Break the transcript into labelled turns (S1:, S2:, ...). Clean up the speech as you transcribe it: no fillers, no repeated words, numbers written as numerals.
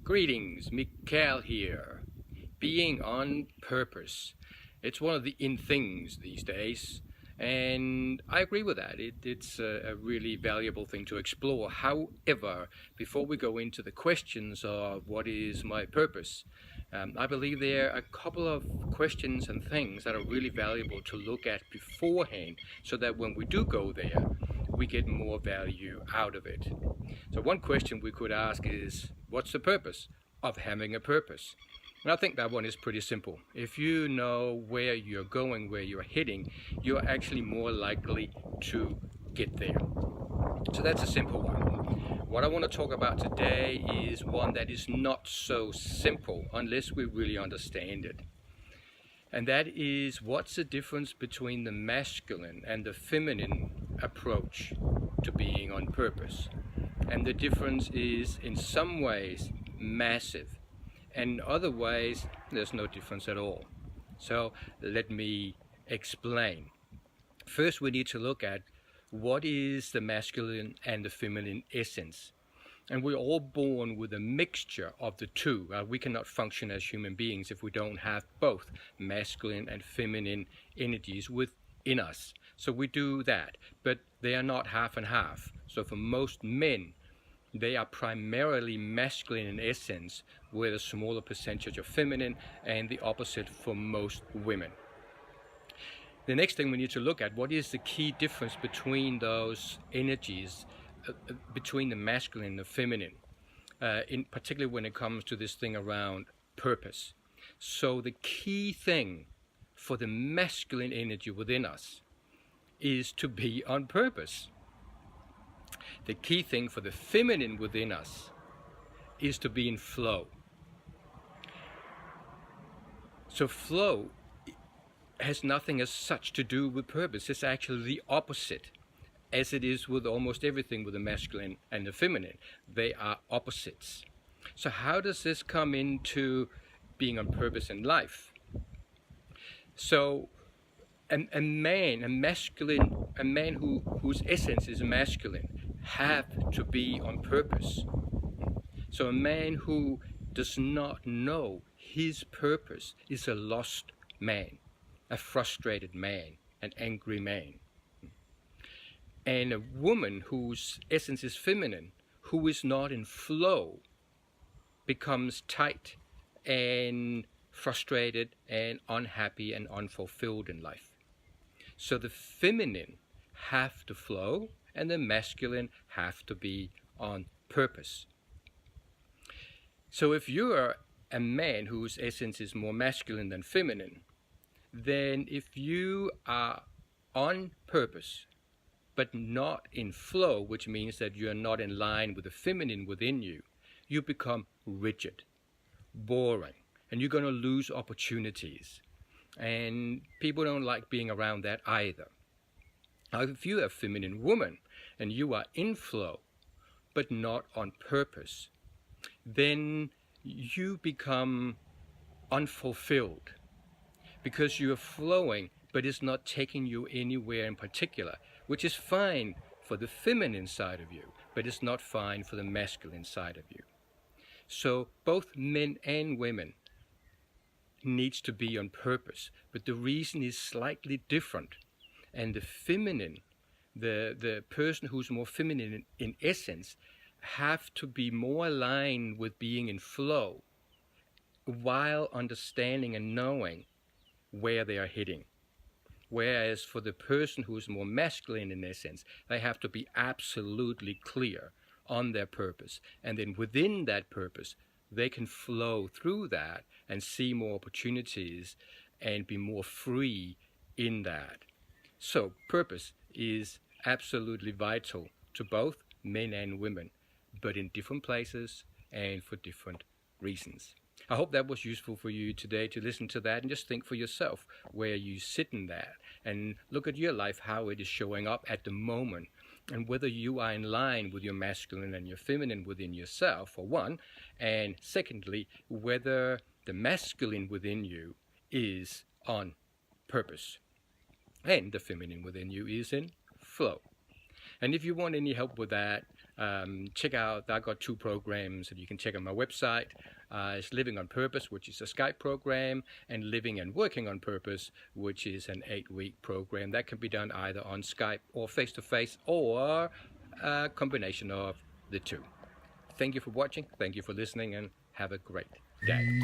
S1: Greetings, Mikal here. Being on purpose. It's one of the in things these days, and I agree with that. It's a really valuable thing to explore. However, before we go into the questions of what is my purpose, I believe there are a couple of questions and things that are really valuable to look at beforehand so that when we do go there, we get more value out of it. So one question we could ask is, what's the purpose of having a purpose? And I think that one is pretty simple. If you know where you're going, where you're heading, you're actually more likely to get there. So that's a simple one. What I want to talk about today is one that is not so simple unless we really understand it. And that is, what's the difference between the masculine and the feminine approach to being on purpose? And the difference is, in some ways, massive. And in other ways, there's no difference at all. So let me explain. First, we need to look at what is the masculine and the feminine essence. And we're all born with a mixture of the two. We cannot function as human beings if we don't have both masculine and feminine energies within us. So we do that, but they are not half and half. So for most men, they are primarily masculine in essence, with a smaller percentage of feminine, and the opposite for most women. The next thing we need to look at, what is the key difference between those energies, between the masculine and the feminine, in particular when it comes to this thing around purpose. So the key thing for the masculine energy within us is to be on purpose. The key thing for the feminine within us is to be in flow. So flow has nothing as such to do with purpose. It's actually the opposite, as it is with almost everything with the masculine and the feminine. They are opposites. So how does this come into being on purpose in life? So a man whose essence is masculine have to be on purpose. So a man who does not know his purpose is a lost man, a frustrated man, an angry man. And a woman whose essence is feminine, who is not in flow, becomes tight and frustrated and unhappy and unfulfilled in life. So the feminine have to flow and the masculine have to be on purpose. So if you are a man whose essence is more masculine than feminine, then if you are on purpose but not in flow, which means that you are not in line with the feminine within you, you become rigid, boring, and you're going to lose opportunities. And people don't like being around that either. Now, if you are a feminine woman and you are in flow but not on purpose, then you become unfulfilled because you are flowing but it's not taking you anywhere in particular, which is fine for the feminine side of you, but it's not fine for the masculine side of you. So both men and women needs to be on purpose, but the reason is slightly different. And the feminine, the person who's more feminine in essence, have to be more aligned with being in flow while understanding and knowing where they are heading. Whereas for the person who's more masculine in essence, they have to be absolutely clear on their purpose. And then within that purpose, they can flow through that and see more opportunities and be more free in that. So purpose is absolutely vital to both men and women, but in different places and for different reasons. I hope that was useful for you today to listen to that and just think for yourself where you sit in that and look at your life, how it is showing up at the moment, and whether you are in line with your masculine and your feminine within yourself, for one, and secondly, whether the masculine within you is on purpose and the feminine within you is in flow. And if you want any help with that, check out, I've got 2 programs that you can check on my website. It's Living on Purpose, which is a Skype program, and Living and Working on Purpose, which is an 8-week program that can be done either on Skype or face-to-face, or a combination of the 2. Thank you for watching, thank you for listening, and have a great day.